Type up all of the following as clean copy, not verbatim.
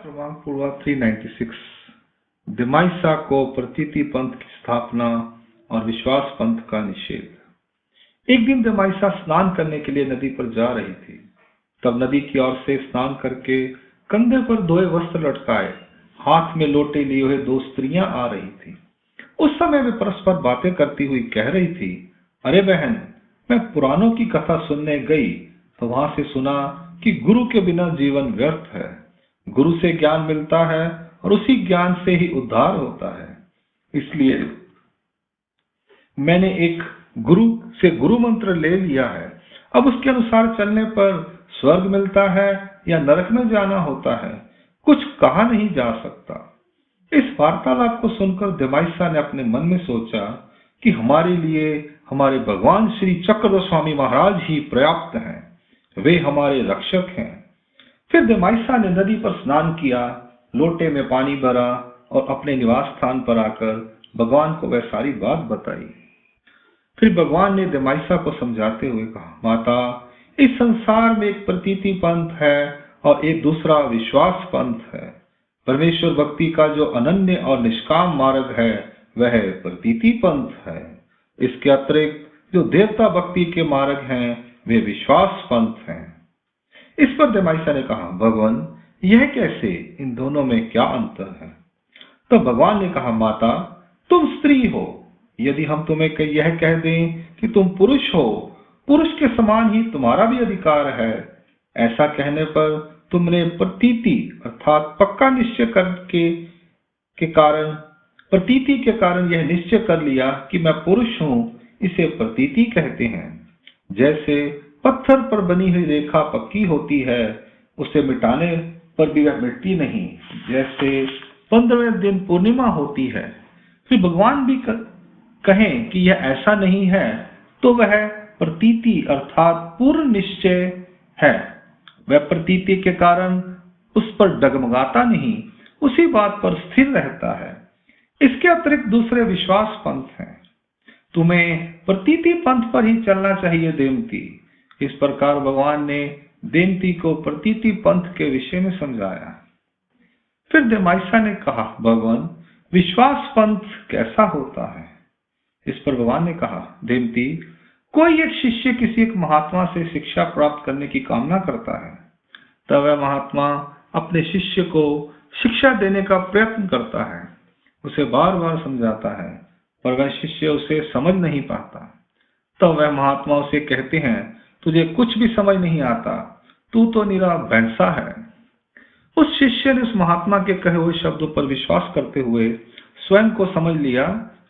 क्रमांक पूर्वा 396 दिमाइसा को प्रतीति पंथ की स्थापना और विश्वास पंथ का निषेध। एक दिन दिमाइसा स्नान करने के लिए नदी पर जा रही थी। तब नदी की ओर से स्नान करके कंधे पर धोए वस्त्र लटकाए हाथ में लोटे लिए हुए दो स्त्रियां आ रही थी। उस समय वे परस्पर बातें करती हुई कह रही थी, अरे बहन, मैं पुराणों की कथा सुनने गई तो वहां से सुना कि गुरु के बिना जीवन व्यर्थ है। गुरु से ज्ञान मिलता है और उसी ज्ञान से ही उद्धार होता है। इसलिए मैंने एक गुरु से गुरु मंत्र ले लिया है। अब उसके अनुसार चलने पर स्वर्ग मिलता है या नरक में जाना होता है, कुछ कहा नहीं जा सकता। इस वार्तालाप को सुनकर दिमाइसा ने अपने मन में सोचा कि हमारे लिए हमारे भगवान श्री चक्रधर स्वामी महाराज ही पर्याप्त हैं, वे हमारे रक्षक हैं। फिर दिमाइसा ने नदी पर स्नान किया, लोटे में पानी भरा और अपने निवास स्थान पर आकर भगवान को वह सारी बात बताई। फिर भगवान ने दिमाइसा को समझाते हुए कहा, माता, इस संसार में एक प्रतीति पंथ है और एक दूसरा विश्वास पंथ है। परमेश्वर भक्ति का जो अनन्य और निष्काम मार्ग है वह प्रतीति पंथ है। इसके अतिरिक्त जो देवता भक्ति के मार्ग हैं वे विश्वास पंथ हैं। इस पर दिमाइसा ने कहा, भगवान, यह कैसे? इन दोनों में क्या अंतर है? तो भगवान ने कहा, माता, तुम स्त्री हो। यदि हम तुम्हें यह कह दें कि तुम पुरुष हो, पुरुष के समान ही तुम्हारा भी अधिकार है, ऐसा कहने पर तुमने प्रतीति अर्थात पक्का निश्चय प्रतीति के कारण यह निश्चय कर लिया कि मैं पुरुष हूं। इसे प्रतीति कहते हैं। जैसे पत्थर पर बनी हुई रेखा पक्की होती है, उसे मिटाने पर भी वह मिटती नहीं। जैसे 15वें दिन पूर्णिमा होती है। फिर भगवान भी कहें कि यह ऐसा नहीं है तो वह प्रतीति अर्थात पूर्ण निश्चय है। वह प्रतीति के कारण उस पर डगमगाता नहीं, उसी बात पर स्थिर रहता है। इसके अतिरिक्त दूसरे विश्वास पंथ हैं। तुम्हें प्रतीति पंथ पर ही चलना चाहिए देवती। इस प्रकार भगवान ने देवती को प्रतीति पंथ के विषय में समझाया। फिर दिमाइसा ने कहा, भगवान, विश्वास पंथ कैसा होता है? इस पर भगवान ने कहा, देवती, कोई एक शिष्य किसी एक महात्मा से शिक्षा प्राप्त करने की कामना करता है। तब वह महात्मा अपने शिष्य को शिक्षा देने का प्रयत्न करता है, उसे बार बार समझाता है, पर वह शिष्य उसे समझ नहीं पाता। तब वह महात्मा उसे कहते हैं, तुझे कुछ भी समझ नहीं आता, तू तो निरा भैंसा है। उस शिष्य ने उस महात्मा के कहे हुए शब्दों पर विश्वास करते हुए स्वयं को समझ लिया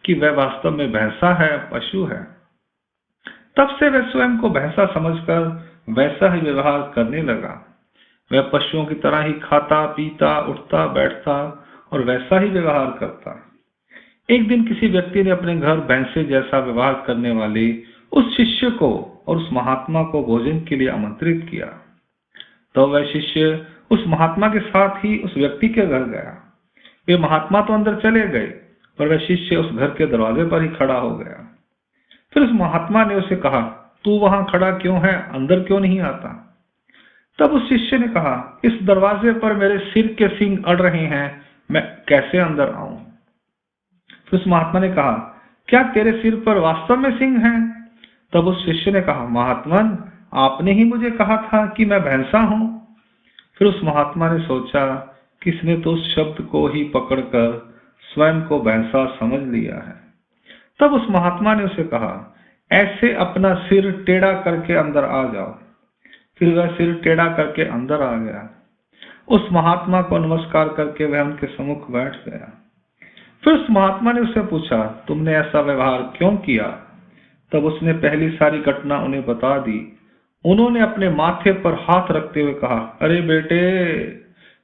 कि वह वास्तव में भैंसा है, पशु है। तब से वह स्वयं को भैंसा समझकर वैसा ही व्यवहार करने लगा। वह पशुओं की तरह ही खाता, पीता, उठता, बैठता और वैसा ही व्यवहार करता। एक दिन किसी व्यक्ति ने अपने घर भैंसे जैसा व्यवहार करने वाले उस शिष्य को और उस महात्मा को भोजन के लिए आमंत्रित किया। तो वह शिष्य उस महात्मा के साथ ही उस व्यक्ति के घर गया। वे महात्मा तो अंदर चले गए, पर वह शिष्य उस घर के दरवाजे पर ही खड़ा हो गया। फिर उस महात्मा ने उसे कहा, तू वहां खड़ा क्यों है, अंदर क्यों नहीं आता? तब उस शिष्य ने कहा, इस दरवाजे पर मेरे सिर के सींग अड़ रहे हैं, मैं कैसे अंदर आऊं? फिर उस महात्मा ने कहा, क्या तेरे सिर पर वास्तव में सींग हैं? तब उस शिष्य ने कहा, महात्मन, आपने ही मुझे कहा था कि मैं भैंसा हूं। फिर उस महात्मा ने सोचा कि इसने तो उस शब्द को ही पकड़कर स्वयं को भैंसा समझ लिया है। तब उस महात्मा ने उसे कहा, ऐसे अपना सिर टेढ़ा करके अंदर आ जाओ। फिर वह सिर टेढ़ा करके अंदर आ गया। उस महात्मा को नमस्कार करके वह उनके सम्मुख बैठ गया। फिर उस महात्मा ने उससे पूछा, तुमने ऐसा व्यवहार क्यों किया? तब उसने पहली सारी घटना उन्हें बता दी। उन्होंने अपने माथे पर हाथ रखते हुए कहा, अरे बेटे,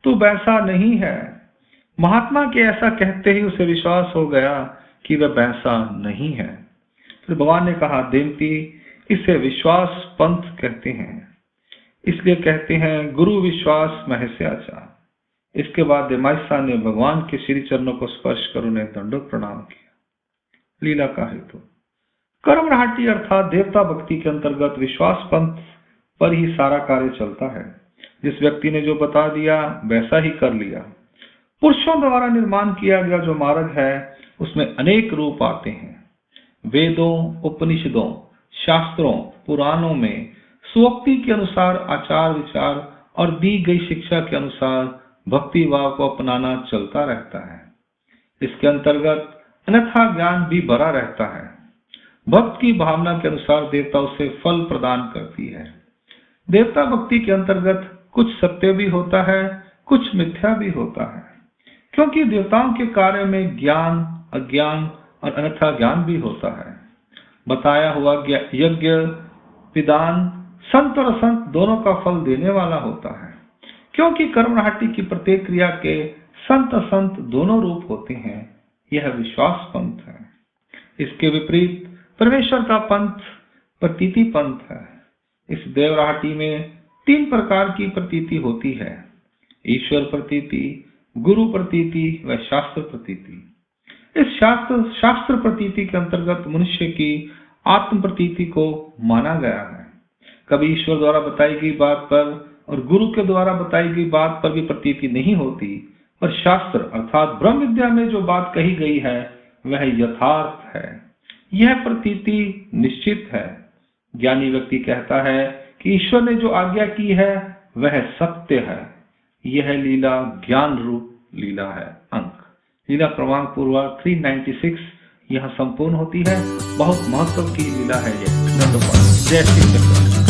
तू भैंसा नहीं है। महात्मा के ऐसा कहते ही उसे विश्वास हो गया कि वह भैंसा नहीं है। फिर भगवान ने कहा, देवती, इसे विश्वास पंथ कहते हैं। इसलिए कहते हैं, गुरु विश्वास महस्याचा। इसके बाद दिमाइसा ने भगवान के श्री चरणों को स्पर्श कर उन्हें दंडवत प्रणाम किया। लीला का हेतु कर्मराहटी अर्थात देवता भक्ति के अंतर्गत विश्वास पंथ पर ही सारा कार्य चलता है। जिस व्यक्ति ने जो बता दिया वैसा ही कर लिया। पुरुषों द्वारा निर्माण किया गया जो मार्ग है उसमें अनेक रूप आते हैं। वेदों, उपनिषदों, शास्त्रों, पुराणों में स्वोक्ति के अनुसार आचार विचार और दी गई शिक्षा के अनुसार भक्ति भाव को अपनाना चलता रहता है। इसके अंतर्गत अन्यथा ज्ञान भी भरा रहता है। भक्त की भावना के अनुसार देवता उसे फल प्रदान करती है। देवता भक्ति के अंतर्गत कुछ सत्य भी होता है, कुछ मिथ्या भी होता है, क्योंकि देवताओं के कार्य में ज्ञान, अज्ञान और अन्यथा ज्ञान भी होता है। बताया हुआ यज्ञ विधान संत और असंत दोनों का फल देने वाला होता है, क्योंकि कर्मराहटी की प्रत्येक क्रिया के संत असंत दोनों रूप होते हैं। यह विश्वास पंथ है। इसके विपरीत परमेश्वर का पंथ प्रतीति पंथ है। इस देवराहटी में 3 प्रकार की प्रतीति होती है: ईश्वर प्रतीति, गुरु प्रतीति व शास्त्र प्रतीति। इस शास्त्र प्रतीति के अंतर्गत मनुष्य की आत्म प्रतीति को माना गया है। कभी ईश्वर द्वारा बताई गई बात पर और गुरु के द्वारा बताई गई बात पर भी प्रतीति नहीं होती, पर शास्त्र अर्थात ब्रह्म विद्या में जो बात कही गई है वह यथार्थ है। यह प्रतीति निश्चित है। ज्ञानी व्यक्ति कहता है कि ईश्वर ने जो आज्ञा की है वह सत्य है। यह लीला ज्ञान रूप लीला है। अंक लीला क्रमांक पूर्वा 396 यहाँ संपूर्ण होती है। बहुत महत्व की लीला है यह। जय श्री कृष्ण।